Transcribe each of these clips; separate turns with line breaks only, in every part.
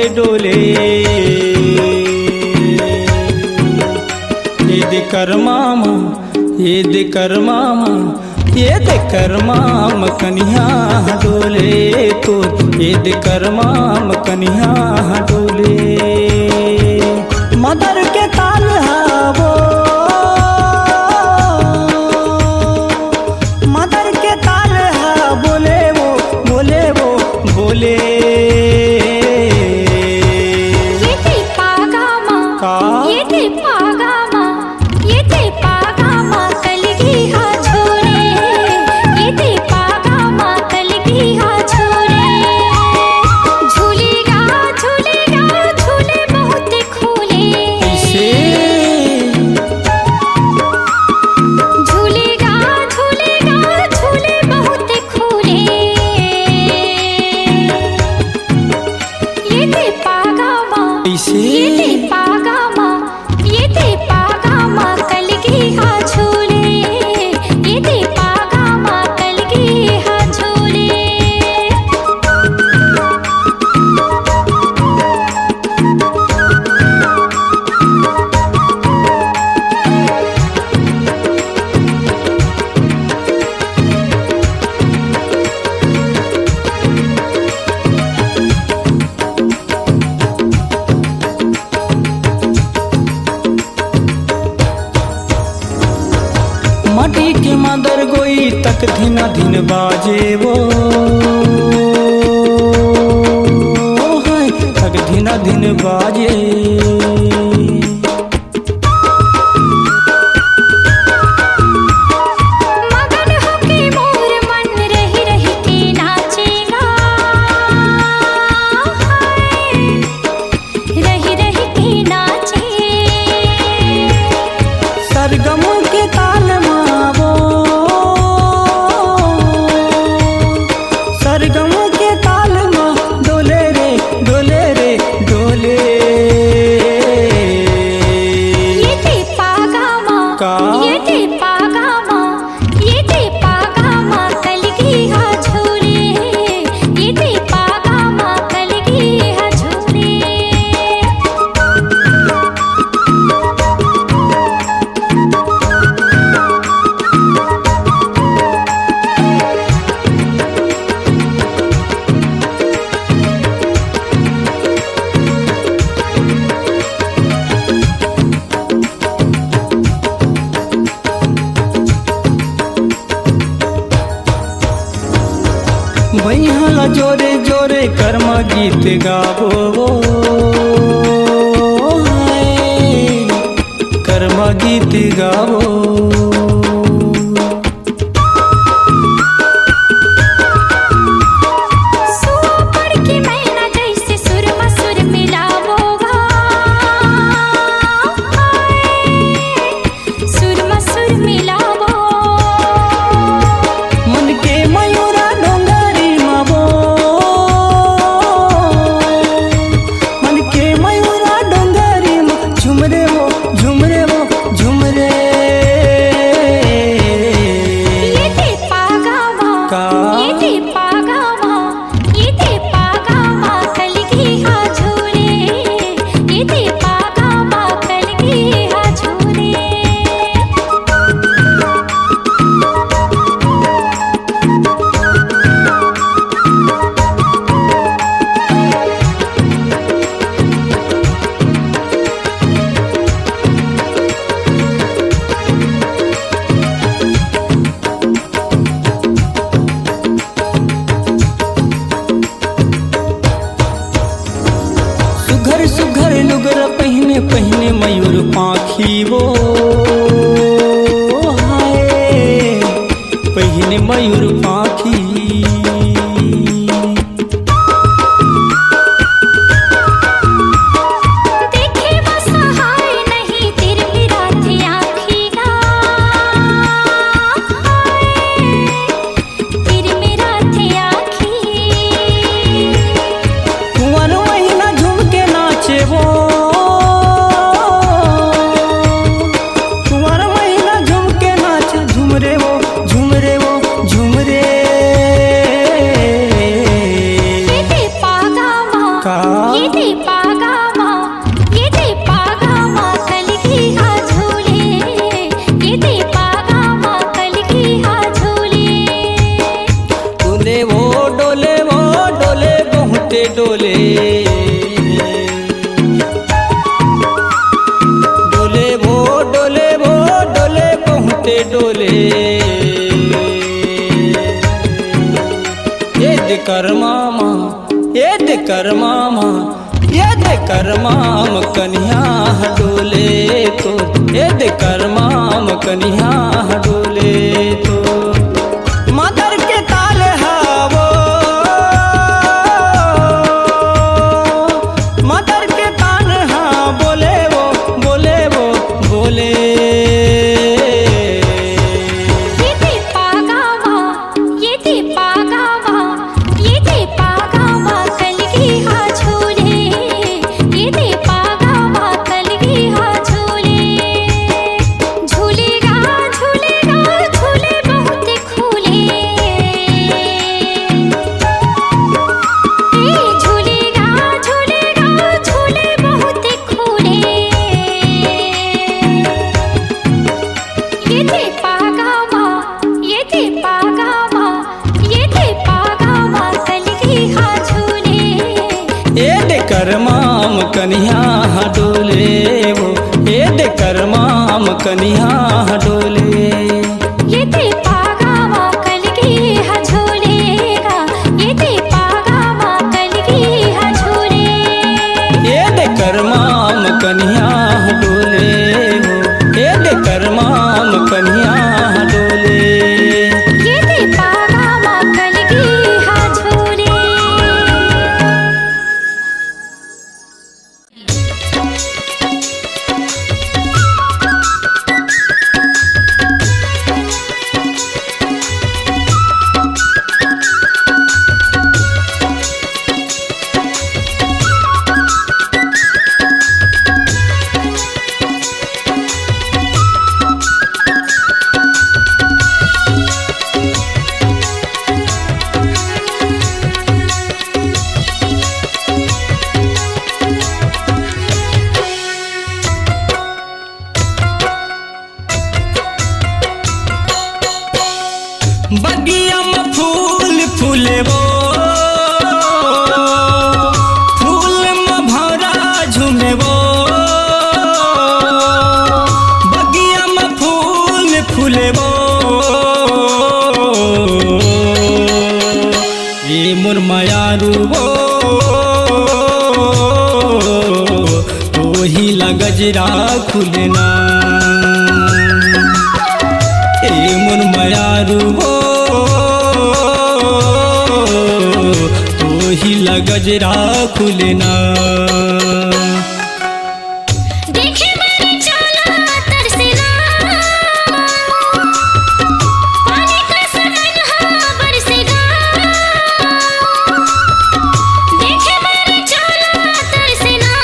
डोले। ये देकर मामा, ये देकर मामा, ये देकर माम कन्या डोले तो, ये देकर माम कन्या डोले। मदर के ताल वो, मदर के ताल बोले वो, बोले वो, बोले।
ये ते पागा माँ
का
ये ते पागा माँ, ये ते पागा माँ कलगी हा छोरे। ये ते पागा माँ कलगी हा छोरे। झूलेगा झूलेगा झूले बहुत खोले।
कैसे
झूलेगा झूलेगा झूले बहुत खोले। ये ते पागा माँ,
कैसे
ये ते पागा माँ, ये ते पागा माँ कलगी हा झूले। ये ते पागा माँ कलगी हा झूले।
माटी के मदर गोई तक धिन धिन बाजे वो, हाय तक धिन धिन बाजे।
मगन होके मोर मन रही रही के नाचेगा। रही रही के नाचे।
सरगम के ताल मावो, सरगम के ताल मा डोले रे, डोले रे, डोले।
ये ते पागा माँ,
का
ये ते पागा माँ, ये ते पागा माँ कलगी हा झूले। ये ते पागा माँ कलगी हा झूले।
भैया जोरे जोरे कर्म गीत गावो, हाय कर्म गीत गावो।
सुआ पड़ के मैना जैसे सुर मसुर मिलावोगा। सुर मसुर मिलावो।
मन के मयूरा डोंगरी मावो, मन के मयूरा डोंगरी मा झुमरे वो, झुमरे वो, झुमरे।
ये ते पागा माँ,
का
ये ते पागा माँ, ये ते पागा माँ कलगी हा झूले। ये ते पागा माँ कलगी हा झूले।
सुघर सुघर लुगर पहने पहने मयूर पाखी वो, हाय पहने मयूर पाखी।
देखे बसहाय नहीं तिर मेरा थे आँखीगा। तिर मेरा थे आँखी।
कुंवर महीना झूम के नाचे वो, कुंवर महीना झूम के नाचे, झुमरे वो, झुमरे वो, झुमरे। बहुते डोले डोले भो डोले भो डोले बहुते डोले ये देकर मामा ये देकर मामा ये देकर माम कन्या डोले तो ये देकर माम कन्या डोले तो मदर के ताल हावो मदर के तान हाँ बोले वो बोले वो बोले
ये दे पागावा ये दे पागावा ये दे पागावा कलगी हा झूले ये दे पागावा कलगी हा झूले झूलेगा झूलेगा झूले बहुत खूले झूलेगा झूलेगा झूले बहुत खूले ये दे पागावा ये दे पागावा ये दे पागावा कलगी हा झूले
ये देकर माम कन्या डोले वो ये देकर माम कन्या डोले
ये दे पागावा कलगी हा झूलेगा ये दे पागावा कलगी हा झूले
ये देकर माम कन्या डोले वो ये देकर माम कन्या डोले
ये दे पागावा कलगी हा झूले
बगिया में फूल फूले वो फूल में भौरा झूमे वो बगिया में फूल फूले वो ये मोर मायारू वो ही लगजरा खुलना ए मोर मायारू वो ही लगजरा खुलना
देखे मेरे चोला तरसना पानी का सनहा बरसेगा देखे मेरे चोला तरसना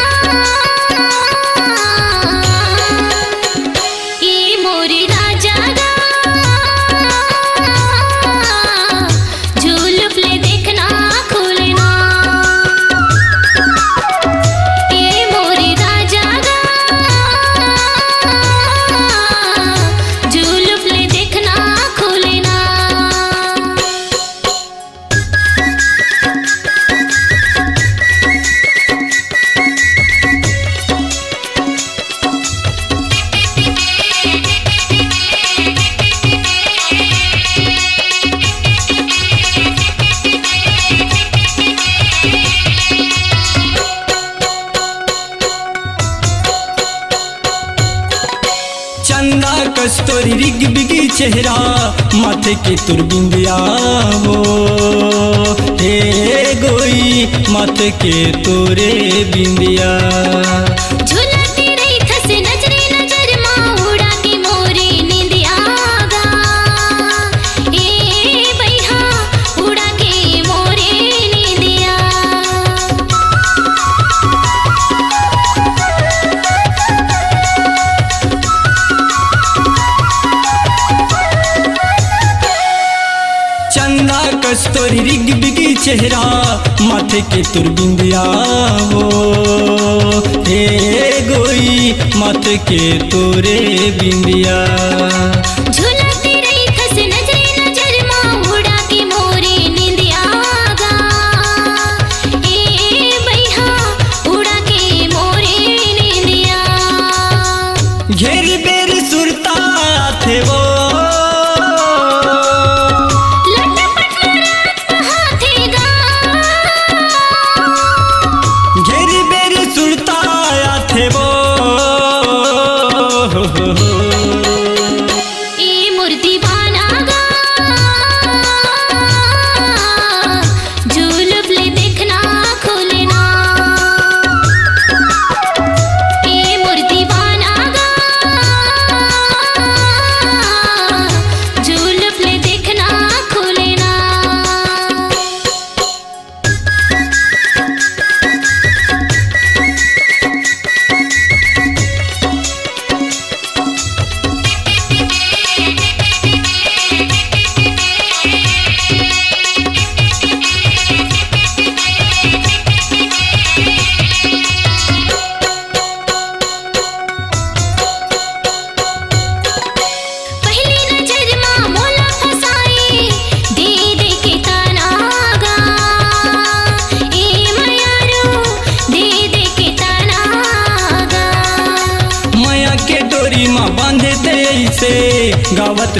ये मोरी राजा गा झूल प्ले देखना खुलना ये मोरी राजा गा झूल प्ले देखना खुलना
चंदा कस्तूरी रिग बिगी चेहरा माथे के तुर बिंदिया वो हे गोई माथे के तोरे बिंदिया
झुलती रही थस नजरे नजर माँ उड़ा के मोरी नींदिया गा ए बैहा उड़ा के मोरे नींदिया
चंदा कस्तूरी रिग बिगी चेहरा माथे के तुर बिंदिया वो हे गोई माथे के तोरे बिंदिया
झुलती रही थस नजरे नजर माँ उड़ा के मोरे नींदिया गा ए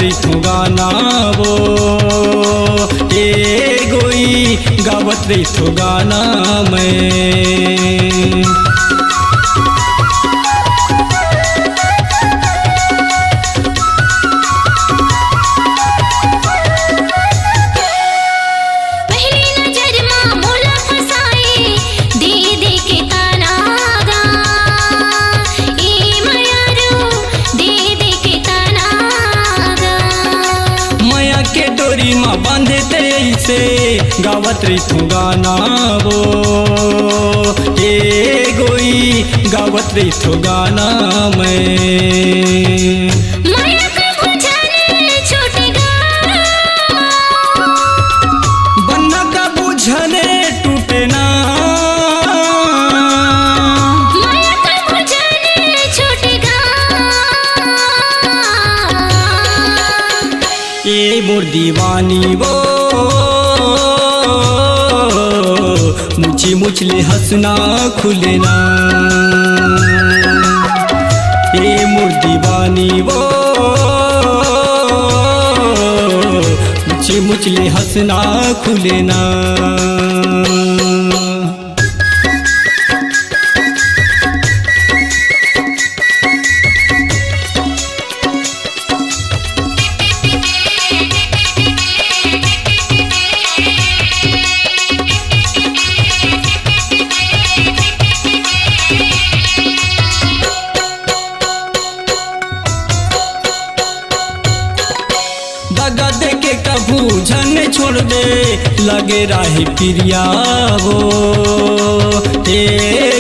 रही थो गाना वो ए गोई गावत रही थो गाना मैं। से गावत रही थो गाना वो ए गोई गावत रही थो गाना मैं।
माया का बुझने छूटेगा,
बन्ना का बुझने टूटे ना,
माया का बुझने छूटेगा।
ए मोर दीवानी वो मुझे मुझले हंसना खुले ना, ए मोर दीवानी वो मुझे मुझले हंसना खुले ना। दगा दे के कभू झन छोड़ दे लगे राही पिरिया वो ए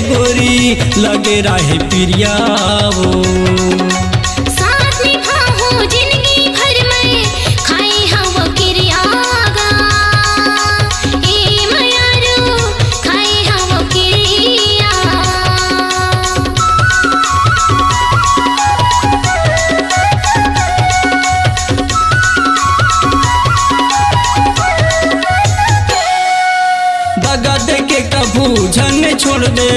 गोरी लगे राही पिरिया वो।
साथ निभाऊं जिंदगी भर में खाई हवा किरियागा, ए मयारू खाई हवा किरिया।
दगा दे के कभू झन छोड़ दे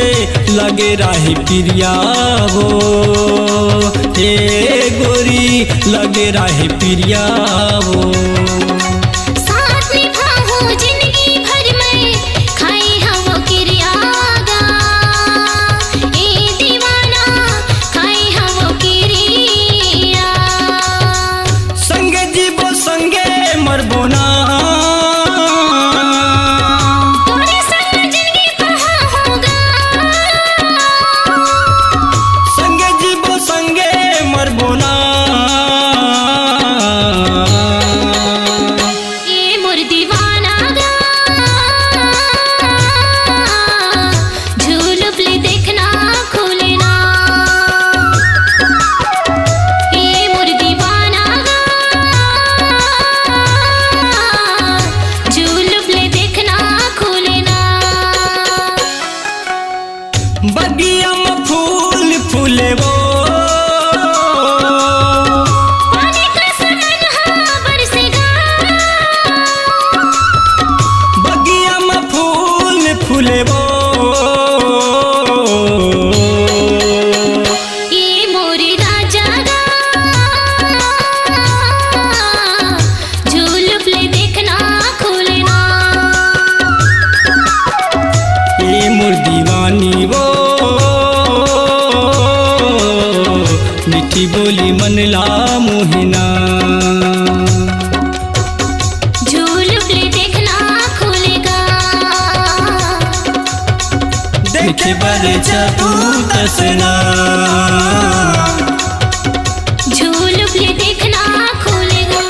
लगे राही पिरिया वो ए गोरी लगे राही पिरिया वो।
साथ निभाऊं जिंदगी भर में खाई हवा किरियागा, ए दीवाना खाई हवा किरिया।
संगे जीवो संगे मरबो ना,
तोरे संग जिंदगी कहाँ होगा,
संगे जीवो संगे मरबो ना।
ए मोर दीवाना गा झूलुप ले देखना खुले ना, ए मोर दीवाना गा झूलुप ले देखना खुले ना।
बगिया में फूल फूले वो
पानी का सनहा बरसेगा,
बगिया में फूल फूले वो
ए मोरे राजा गा झूलुप ले देखना खुले ना।
ए मोर दीवानी वो मीठी बोली मन ला मोहिना,
झूलुप ले देखना खुलेगा,
देखे बर जादू तसना।
झूलुप ले देखना खुलेगा।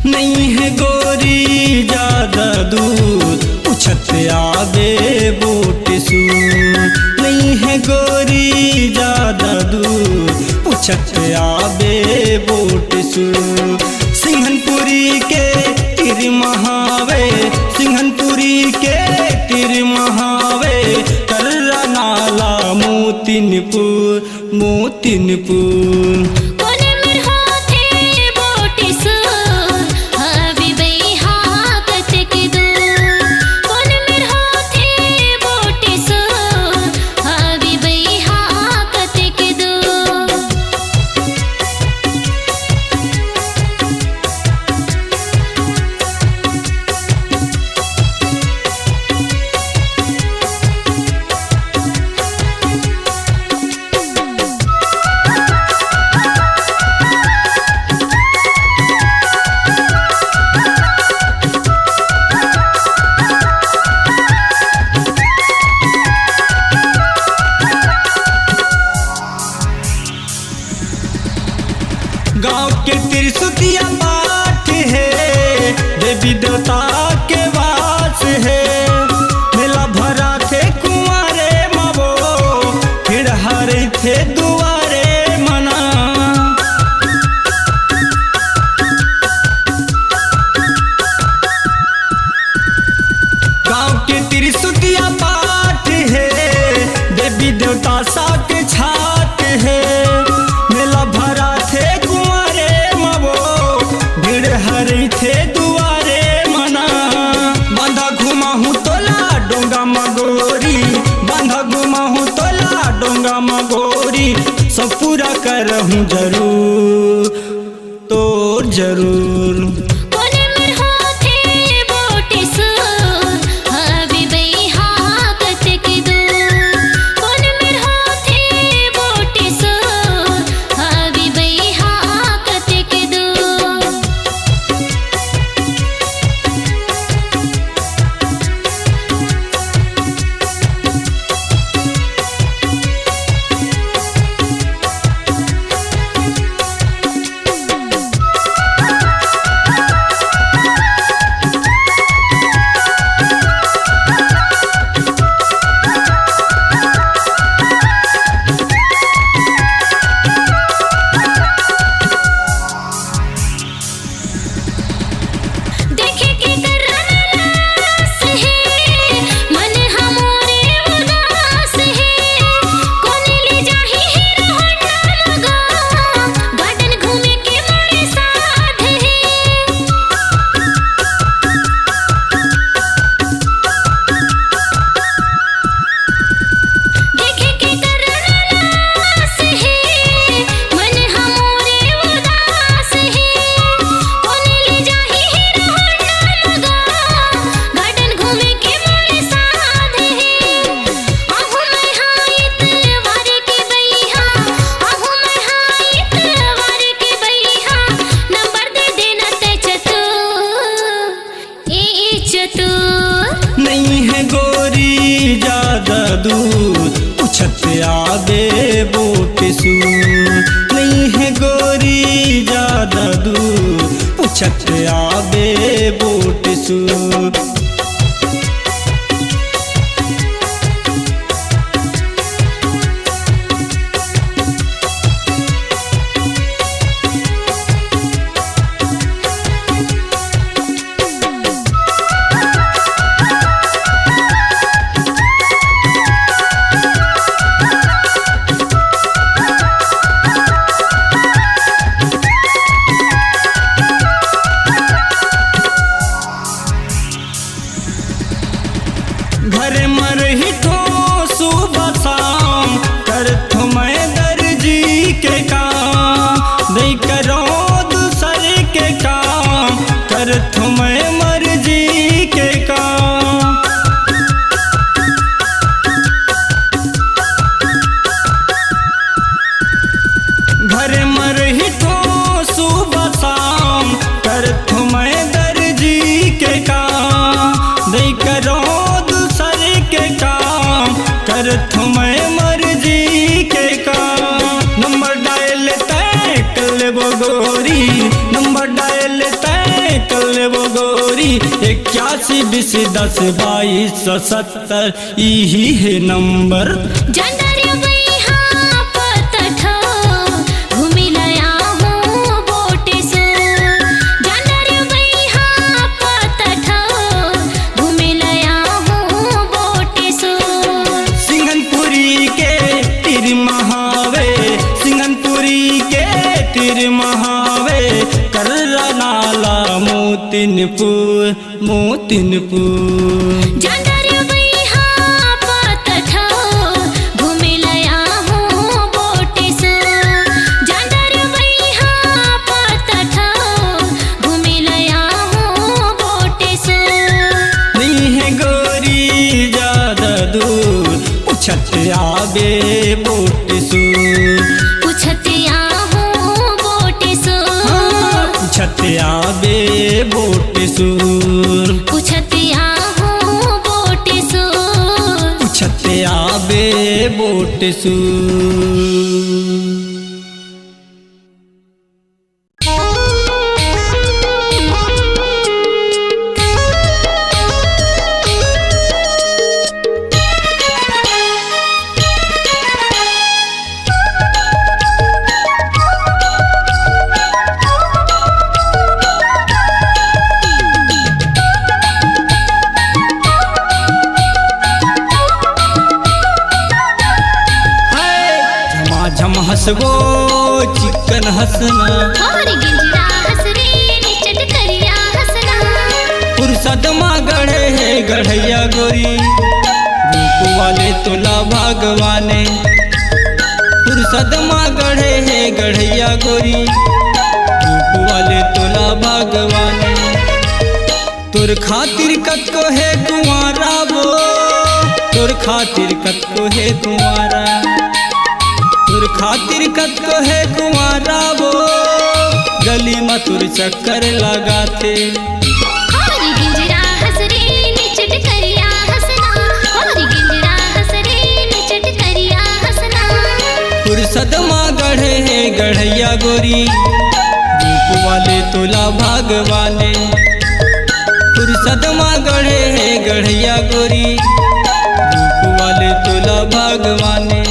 नहीं है गोरी ज्यादा दूर उछत आगे बोट सूर, नहीं है है गोरी ज्यादा दूर पूछत आबे बोट सुर। सिंघनपुरी के तिर महावे, सिंघनपुरी के तिर महावे, कर्रा नाला मोतिनपुर मोतिनपुर। गाँव के त्रिसुतिया पाठ है, देवी देवता के वास है। मेला भरा थे कुंवारे मबो, फिर हरे थे दुआरे मना। गाँव के त्रिसुतिया पाठ है, देवी देवता सा के छात है। मेला भरा थे हरे थे दुआरे मना। बांधा घुमा हूँ तोला डोंगा मगोरी, बांधा घुमा हूँ तोला डोंगा मगोरी। सब पूरा कर हूँ जरूर तो जरूर। नहीं है गोरी ज्यादा दूर पूछत आबे बोट सूर। नहीं है गोरी ज्यादा दूर पूछत आबे बोट सूर। घर मर ही ठो सुबह शाम कर थो मैं दर्जी के काम। नहीं करो दूसर के काम कर थो मैं मर्जी के काम। घर मर ही ठो सुबह शाम कर थो मैं दर्जी के काम। नहीं करो कर मैं मर्जी के काम। नंबर डायल तय कर ले वो गोरी, नंबर डायल तय कर ले वो गोरी। 81 20 10 22 70 यही है नंबर। मोतिनपुर
जांडर बैहा पात ठाव घुमिलया हूँ बोटे सो जांडर बैहा पात ठाव घुमिलया हूँ बोटे सो
नहीं है गोरी ज्यादा दूर पूछत आबे बोटे सूर
पूछतिया हूँ बोटे सो
पूछत आबे बोटे सूर
पूछतिया हूँ बोटे सो
पूछत आबे बोटे सूर झम हसबो चिकन हसना
और गिंजरा हस रे निचट करिया हसना
फुर्सत माँ गढ़े है गढ़ैया गोरी रूप वाले तोला भगवाने फुर्सत माँ गढ़े है गढ़ैया गोरी रूप वाले तोला भगवाने तोर खातिर कतको है कुंवारा वो तोर खातिर कतको है कुंवारा तुर खातिर कतको है कुंवारा वो गली में तुर चक्कर लगाते
और गिंजरा हस रे निचट करिया हसना और गिंजरा हस रे निचट करिया हसना
फुर्सत माँ गढ़े है गढ़ैया गोरी रूप वाले तोला भगवाने फुर्सत माँ गढ़े है गढ़ैया गोरी रूप वाले तोला भगवाने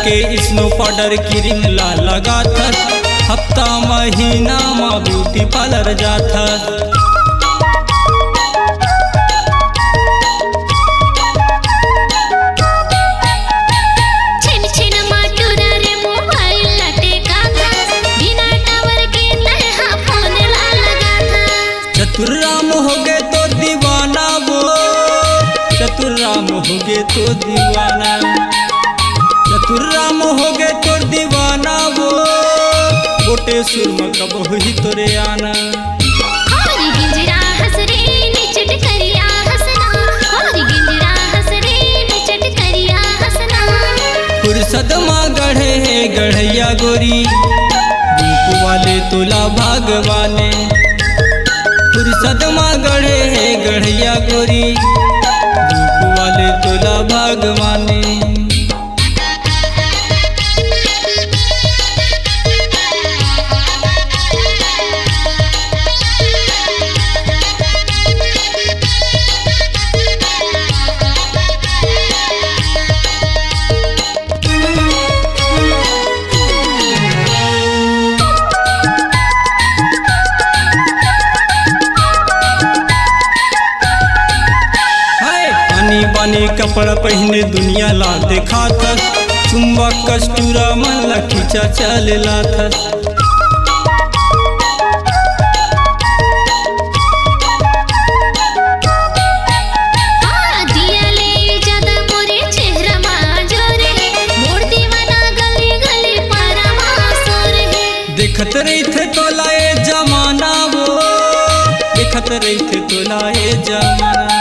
के स्नो पाउडर क्रीम ला लगा था हफ्ता महीना माँ ब्यूटी पार्लर जाता
छिन छिन माटूरा रे मोबाइल लटे का था बिना टावर के नया फोन ला लगा था
चतुर्राम हो गए तो दीवाना वो चतुर्राम हो गए तो दीवाना चतुर्राम हो गए तो दीवाना वो बोटे सुरमा कब हुई तोरे आना
और गिंजरा हस रे निचट करिया हसना और गिंजरा हस रे निचट करिया हसना
फुर्सत माँ गढ़े है गढ़ैया गोरी रूप वाले तोला भगवाने फुर्सत माँ गढ़े है गढ़ैया गोरी रूप वाले तोला भगवाने बानी कपड़ा पहने दुनिया ला देखा था चुम्बा कस्तूरा मन ला खींचा चलेला था
दिया ले ज्यादा मोरे चेहरा मा जोरे मोर दीवाना गली गली पारा मा सोरे
देखत रही थे तो लाए जमाना वो देखत रही थे तो लाए जमाना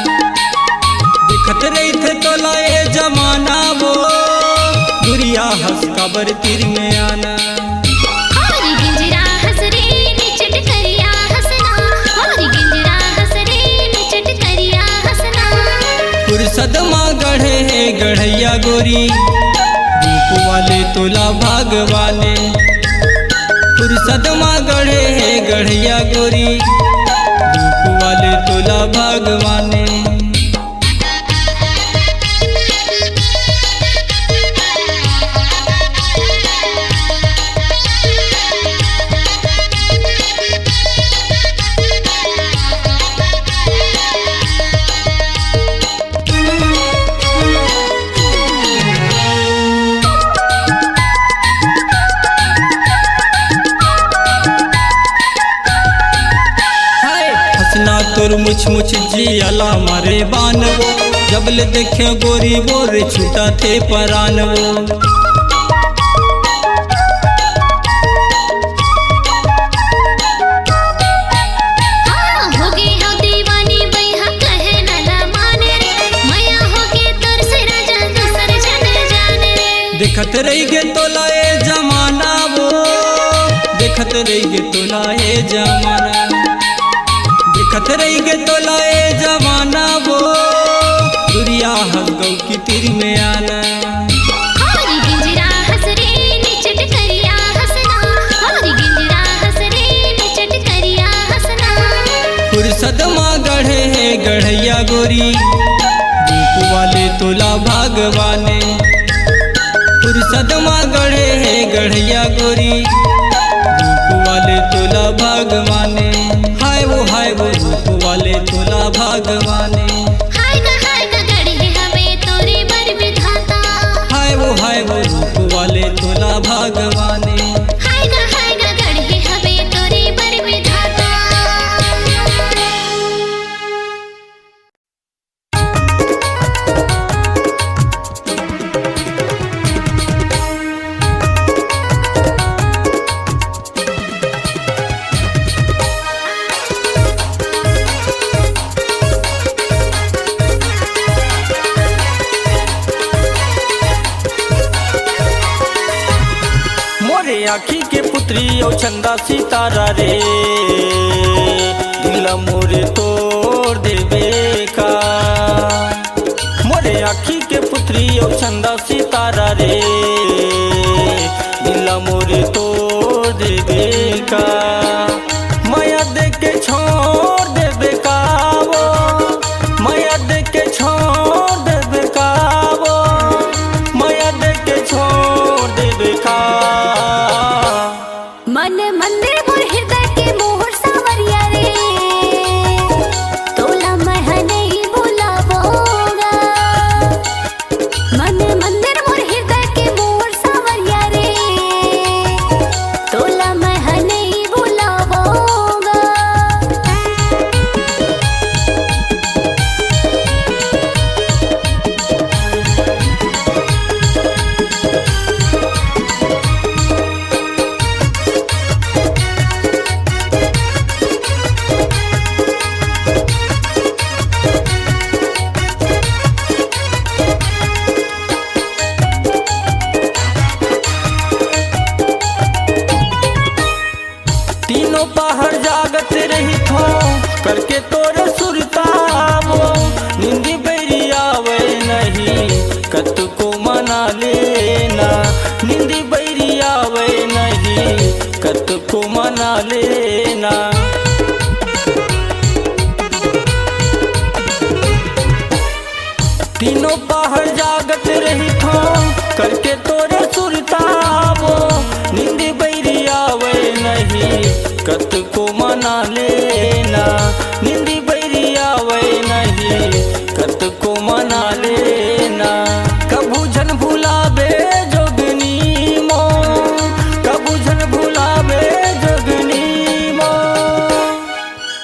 देखत रही थे तो लाए जमाना वो दुरिया हंस कबर तीर में आना
और गिंजरा हस रे निचट करिया हसना और गिंजरा हस रे निचट करिया हसना
फुर्सत माँ गढ़े है गढ़ैया गोरी रूप वाले तोला भगवाने फुर्सत माँ गढ़े है गढ़ैया गोरी रूप वाले तोला भगवाने तोर मुछ मुछ जियाला मारे बान वो, जबल देखे गोरी बोर छूटा थे परान वो। देखत रही गे तोलाए जमाना वो, देखत रही गे तोलाए जमाना, देखत रही गे तोलाए जमाना वो, दुरिया हंस गौ की तीर में आना।
हमारी गिंजरा हंस रे निचट करिया हंसना, हमारी गिंजरा हंस रे निचट करिया हंसना।
फुर्सत माँ गढ़े है गढ़ैया गोरी, रूप वाले तोला भगवाने। फुर्सत माँ गढ़े है गढ़ैया गोरी, रूप वाले तोला भगवाने। हाय वो रूप वाले तोला भगवाने।
हाय गा गढ़े हमें तोरे बर विधाता,
हाय वो रूप वाले तोला भगवाने।
हाय गा गढ़े हमें तोरे बर विधाता।
आखी के पुत्री ओ चंदा सितारा रे, दिला मोरे तोड़ देवे का। मोरे आखी के पुत्री ओ चंदा सितारा रे, दिला मोरे तोड़ देवे का। माया देख के छोड़ देवे का वो, माया देख के छोड़ देवे का वो, माया देख के छोड़ देवे का।
मन मंदिर मोर हृदय के मोहर सावरिया रे, तोला मैं नहीं भुलावोगा। मन मंदिर मोर हृदय के मोहर सावरिया रे, तोला मैं नहीं भुलावोगा।
पहाड़ जागत रही थो करके तोरे सुरतावो, निंदी बैरिया वे नहीं कत को मना लेना। निंदी बैरिया वे नहीं कत को मना लेना। तीनों पहाड़ जागत रही थो करके तोरे सुरतावो, निंदी बैरिया वे नहीं कत को मना लेना। निंदी बैरिया वे नहीं कत को मना लेना। कबू झन भुलावे जोगनी मो, कबू झन भुलावे जोगनी मो।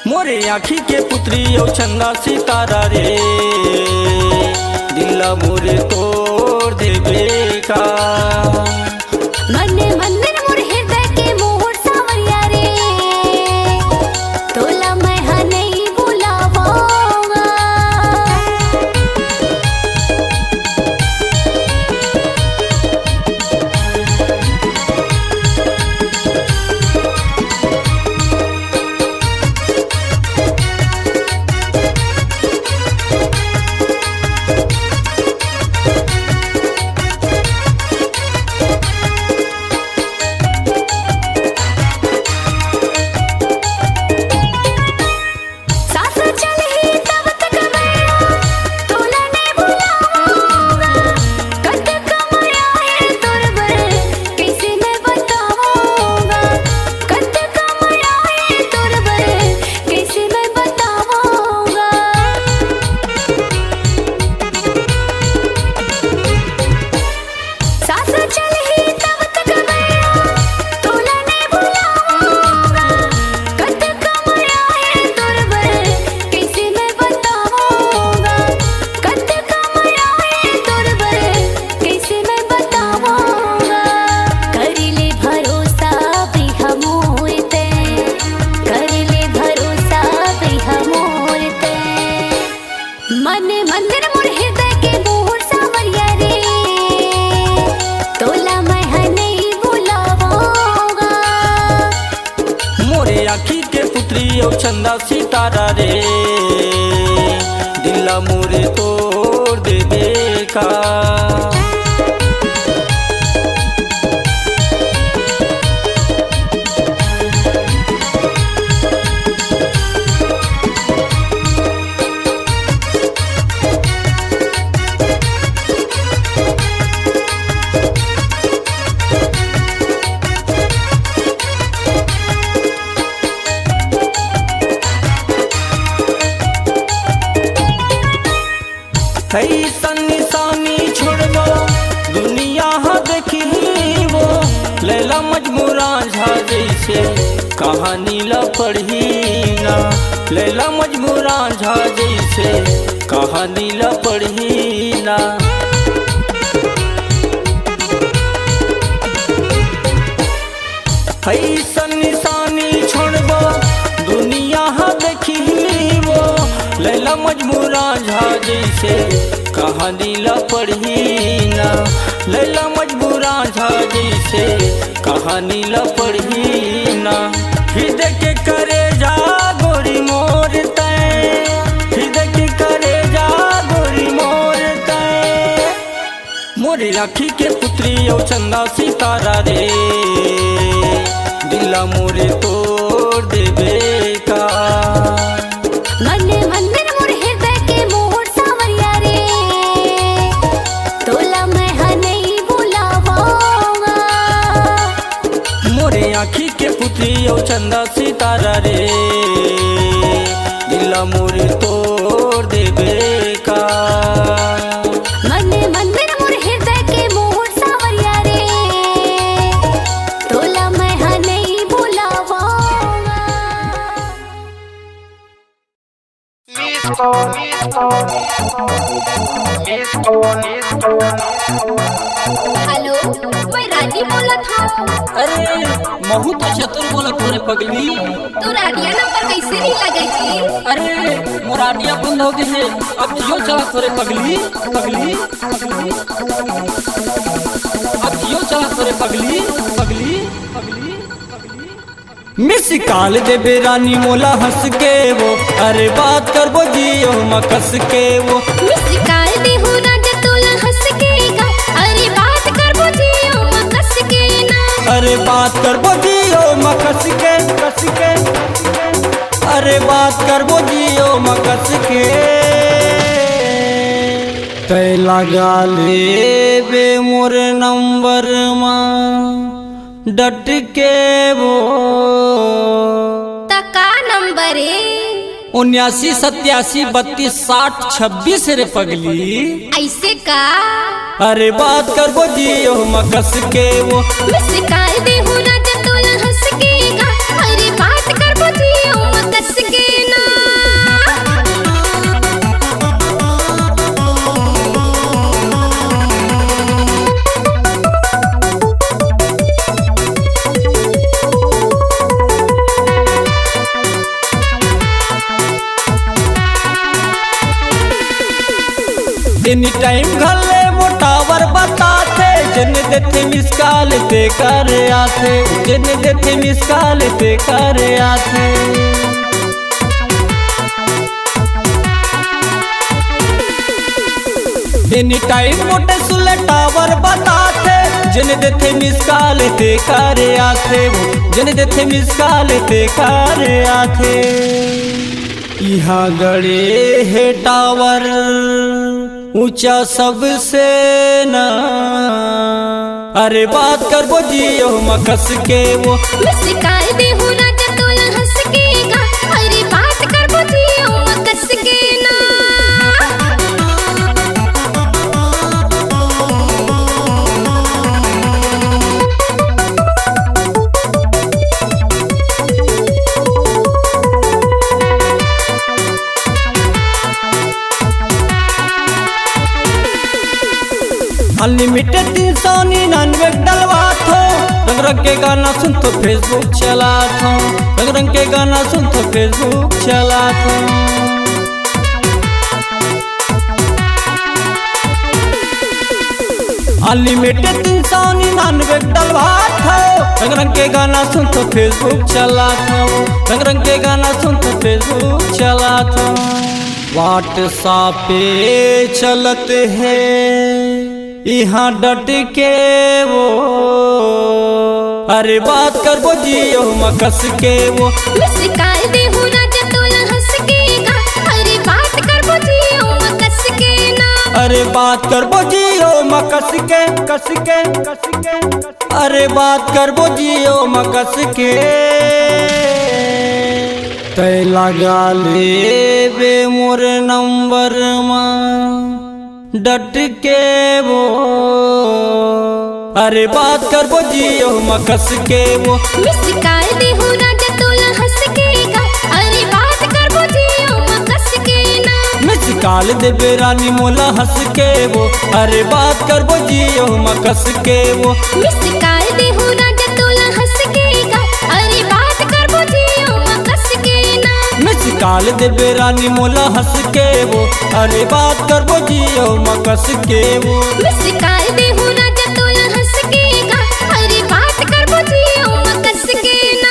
मोरे आखी के पुत्री ओ चंदा सितारा रे, दिला मोरे तोड़ देवे का।
मन मंदिर मोर हृदय के मोहर सावरिया रे, तोला मैं नहीं भुलावोगा।
और चंदा सितारा रे दिला मोरे तोड़ देबे का। ऐसन निशानी छोड़बो दुनिया देखी वो लैला मजनू रांझा जैसे कहानी ला पढ़ी ना। लैला मजनू रांझा जैसे कहानी ला पढ़ी ना। ऐसन निशानी छोड़बो दुनिया देखी वो लैला मजनू रांझा जैसे कहानी ला पढ़ी ना। लैला मजनू रांझा जैसे कहानी ला पढ़ी ना। हृदय के करे जा गोरी मोर तय, हृदय के करे जा गोरी मोर तय। मोरे आँखी के पुत्री और चंदा सितारा रे दिला मोरे तोड़ देबे का। आँखी के पुत्री और चंदा सितारा रे दिला मोरे तोड़ देबे का।
मने मंदिर मोर हृदय के मोर सावरिया रे तोला मैं हा नहीं भुलावा। हेलो मैं रानी बोला था।
अरे महू तो चतुर बोला तोरे पगली।
तो राडिया नंबर कैसे नहीं लगे जी?
अरे मोराडिया बंद हो गई है अब जियो चला तोरे पगली पगली पगली अब जियो चला तोरे पगली पगली पगली पगली। मिस काल देबे रानी मोला हंस के वो अरे बात करबो जियो मकस के वो।
मिस काल दे हो राजा तोला हंस के गा अरे बात करबो जियो मकस के ना।
अरे बात करबो जियो मकस के कस के अरे बात करबो जियो मकस के। तय लगा लेबे मोर नंबर मां डट के वो
तका नंबर
79 87 32 60 26 रे पगली।
ऐसे का
अरे बात करबो जियो मकस के वो।
मिस काल दे हो राजा तोला हंस के गा अरे बात करबो जियो मकस के ना।
एनी टाइम घले मोटावर बताते जन देते मिस कॉल पे कर आते जन देते मिस कॉल पे कर आते। एनी टाइम मोटे सुले टावर बताते जन देते मिस कॉल पे कर आते जन देते मिस कॉल पे कर आते। यहाँ गड़े है टावर ऊंचा सबसे ना। अरे बात करबो जियो मकस के वो।
मिस काल दे हो राजा तोला हंस के गा अरे बात करबो जियो मकस के ना।
अनलिमिटेड 399 डलवा थो रंग रंग के गाना सुन तो फेसबुक चला थो रंग रंग के गाना सुन तो फेसबुक चला थो। अनलिमिटेड 399 डलवात हो। रंग रंग के गाना सुन तो फेसबुक चलात हो, रंग रंग के गाना सुन तो फेसबुक चलात हो। व्हाट्सएप पे चलत है यहाँ डट के वो, अरे बात कर वो जियो मकस के वो।
मिस कॉल दे हूँ राजा तोला हंस के गा, अरे बात कर वो जियो मकस के ना।
अरे बात कर वो जियो मकस के, कस के कस के, अरे बात कर वो जियो मकस के। तय लगा ले बे मोर नंबर माँ डट के वो, अरे बात कर वो जियो मकस के वो।
मिस कॉल दे हूँ राजा तोला हंस के गा, अरे बात कर वो जियो मकस के ना।
मिस कॉल दे बेरानी मोला हंस के वो, अरे बात कर वो जियो मकस के वो।
मिस कॉल दे हूँ राजा तोला हंस के गा, अरे बात कर वो जियो मकस के ना।
मिस कॉल दे बेरानी मोला हंस के वो, अरे बात कर वो जियो मकस के वो।
मिस कॉल दे हूँ राजा तोला हंस के गा, अरे बात कर वो जियो मकस के ना।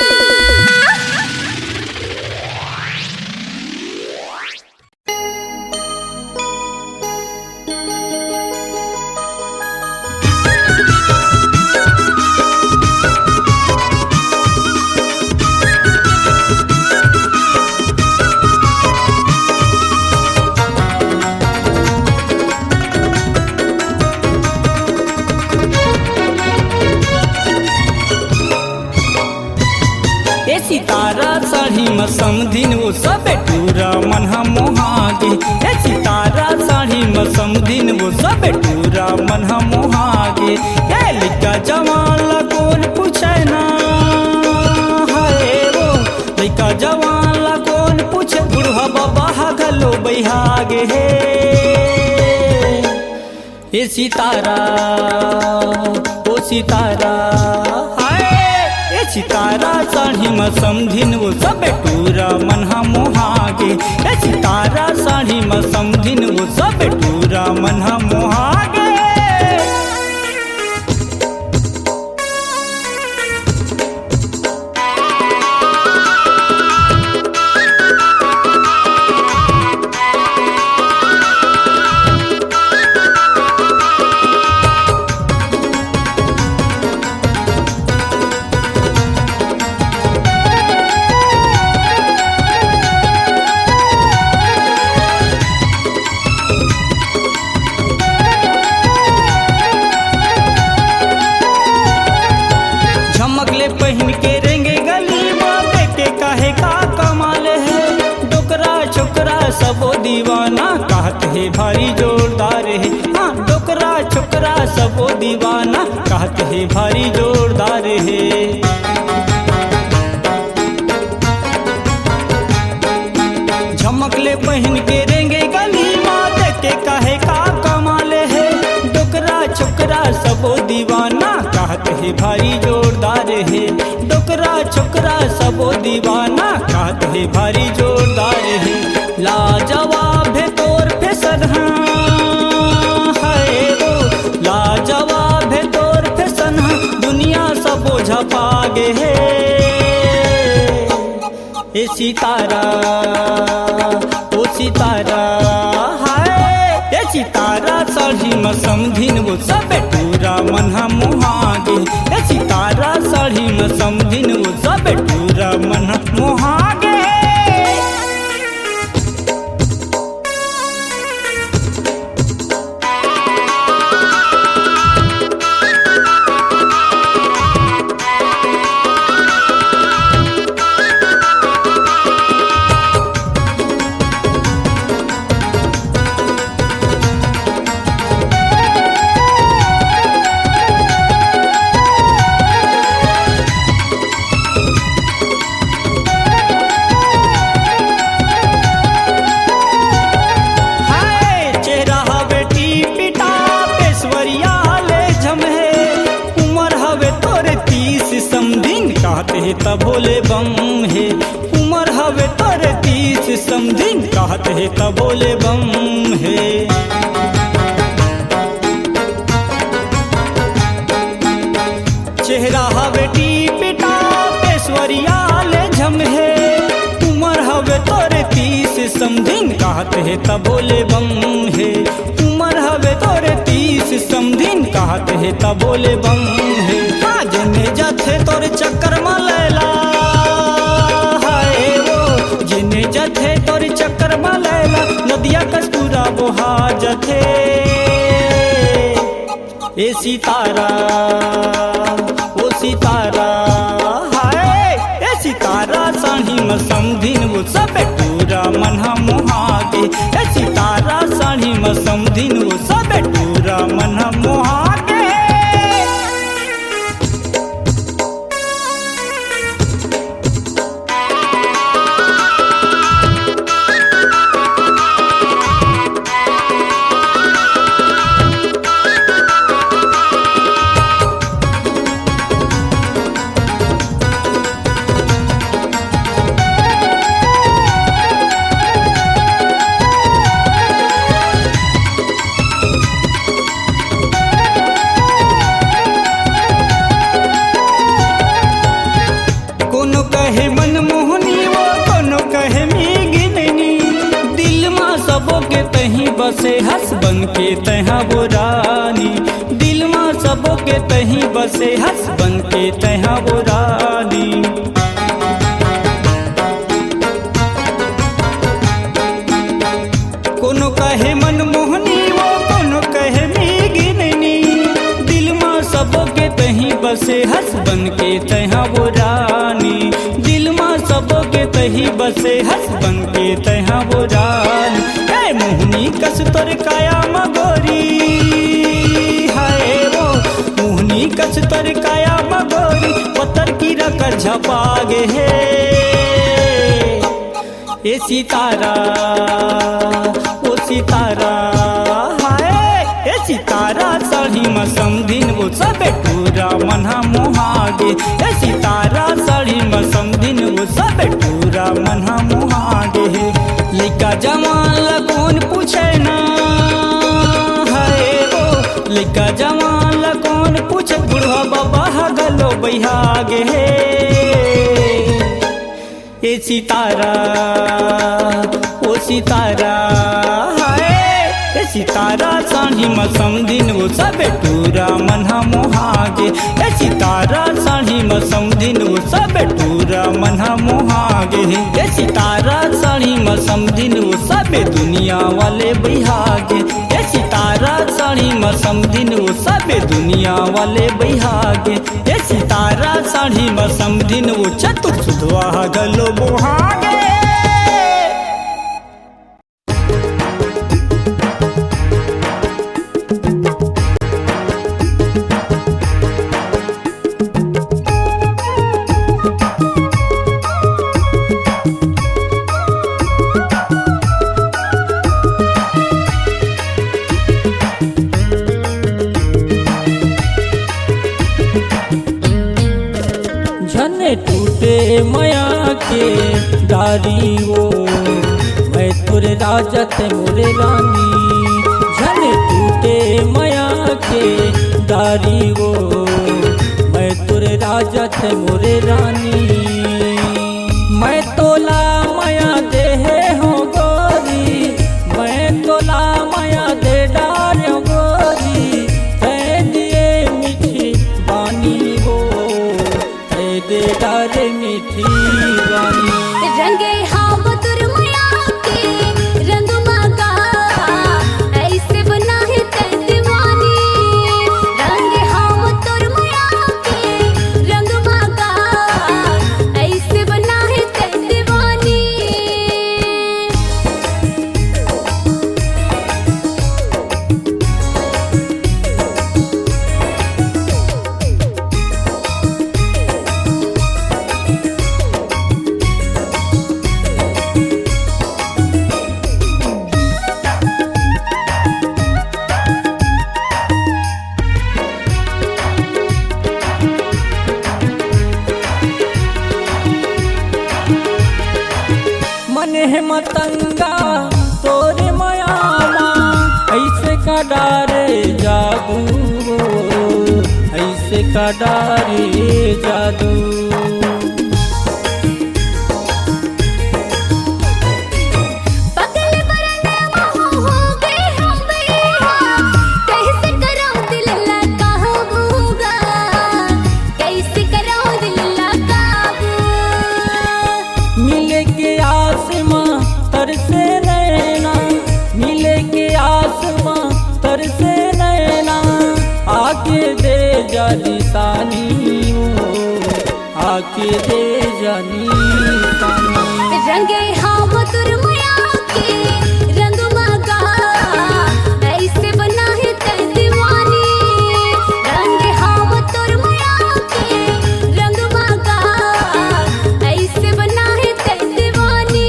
सितारा साड़ी में समधिन वो सब टूरा मन हम मोहागे। ए सितारा साड़ी में समधिन वो सब टूरा मन हम मोहागे। ए लइका जवान ला कौन पूछे ना, हाय वो लइका जवान ला कौन पूछे, बुढ़वा बाबा घलो बैहागे हे। ए सितारा ओ सितारा सितारा साड़ी में समधिन वो सब टूरा मन हम मोहागे। सितारा साड़ी में समधिन वो सब टूरा मन हम मोहागे। पहन के रेंगे गली माँ देखे काहे का कमाल है। डोकरा छोकरा सबो दीवाना कहत है भारी जोरदार है। हाँ डोकरा छोकरा सबो दीवाना कहत है भारी जोरदार है। झमकले पहन के रेंगे गली माँ देखे काहे का कमाल है। डोकरा छोकरा सबो दीवाना कहत है भारी जोरदार है। डोकरा छोकरा सबो दीवाना कहत है भारी जोरदार है। लाजवाब है तोर फैशन है वो, लाजवाब है तोर फैशन, दुनिया सबो झपागे है। ए सितारा ओ सितारा हाय, ए सितारा साड़ी में समधिन वो सब टूरा मन हम मोहागे। ए सितारा साड़ी में समधिन वो सब टूरा मन हम मोहागे। तब भोले बम है, उमर हवे तोरे 30 समझिन कहत है तब भोले बम है। चेहरा हवे टीप टाप ऐश्वर्या ले झमहे उमर हवे तोरे 30 समधिन कहत है तब बोले बम है उमर हवे तोरे 30 समधिन कहत है तब बोले बम है आज में जाथे तोरे चक्कर में लैला हाय वो जिने जाथे तोरे चक्कर में लैला नदिया कस्तूरा बोहा जाथे ए सितारा ओ सितारा हाय ए सितारा साही में समधिन वो सब टूरा मनहा मोहागे ए सितारा साही में समधिन वो सब टूरा मनहा मोहागे कोनो कहे मनमोहनी वो कोनो कहे मीगिननी दिल माँ सबो के तही बसे हंस बन के तहा वो रानी दिल माँ सबो के तही बसे हंस बन के तहा वो रानी कोनो कहे मनमोहनी वो कोनो कहे मीगिननी दिल माँ सबो के तही बसे हंस बन के तहा वो रानी दिल माँ सबो के तही बसे हंस बन के तहा वो रानी ए मोहनी कस तोर काया मगोरी हाय वो मोहनी कस तोर काया मगोरी पत्थर की रकर झपागे है ए सितारा ओ सितारा हाय ए सितारा साड़ी में समधिन वो सब टूरा मनहा मोहागे ए सितारा साड़ी में समधिन वो सब टूरा मनहा मोहागे लइका जवान लगोन पूछे ना हाय वो लइका जवान लगोन पूछे बुढ़वा बाबा गलो बहागे ए सितारा ओ सितारा हाय ए सितारा साढ़ी में समधिन वो सब टूरा मनहा मोहागे ए सितारा साढ़ी में समधिन वो सब टूरा मनहा मोहागे ए सितारा साढ़ी में समधिन वो सब दुनिया वाले बिहागे ए सितारा साढ़ी में समधिन वो सब दुनिया वाले बिहागे ए सितारा साढ़ी में समधिन वो चतुर सुधवा गलो बोहागे
टूटे माया के डारी वो मैं तुरे राजा ते मोरे रानी झन टूटे माया के डारी वो मैं तुरे राजा ते मोरे रानी मैं तोला माया दे हो गोरी मैं तोला माया दे डार गोरी ते दिए मीठी बानी वो दे डार मीठी रानी
रंगे हाँ बतुर मैया के रंग मागा ऐसे बना है तन दीवानी रंगे हाँ बतुर मैया के रंग मागा ऐसे बना है तन दीवानी
मन है मतंगा तोरे मायामा ऐसे का डारे जागू ऐसे का डारे जादू।
पगल बरने मोह हो गए हम बड़िया, कैसे करो दिल लगाऊंगा, कैसे करो दिल लगाऊं।
मिले के आसमां तरसे नैना, मिले के आसमां तरसे नैना, आके दे जा निशानी वो, आके दे जा निशानी।
रंगे हम तुरमया के रंग मागा, ऐसे बना है तन दीवानी। रंगे हम तुरमया के रंग मागा, ऐसे बना है तन दीवानी।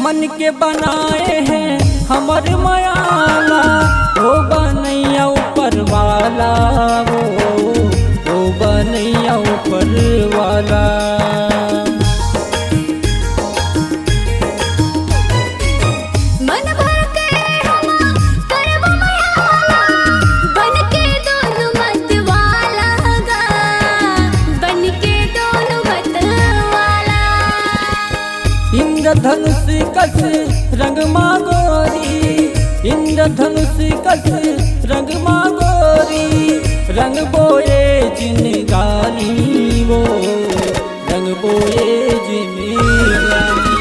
मन के बनाए हैं हमर मायाला, वो बनैया ऊपर वाला, वो बनैया ऊपर वाला।
मन भर के हम करब मायाला, बन के दोनों मत वाला गा, बन के दोनों मत वाला।
इंद्रधनुष कस रंग मागोरी, इंद्रधनुष कस रंग मागोरी, रंग बोए जिन गाली वो, रंग बोए जिन गाली।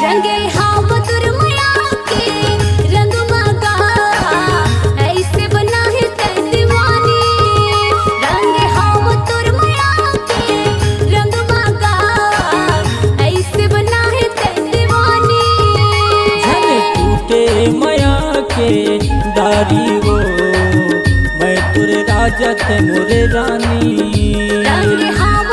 रंगे हम तुरमया के रंग मागा, ऐसे बना है तन दीवानी। रंगे हम तुरमया के रंग मागा, ऐसे बना है तन दीवानी।
झन टूटे माया के दारी वो, मैं तुरे राजा ते मोरे रानी।
रंगे हम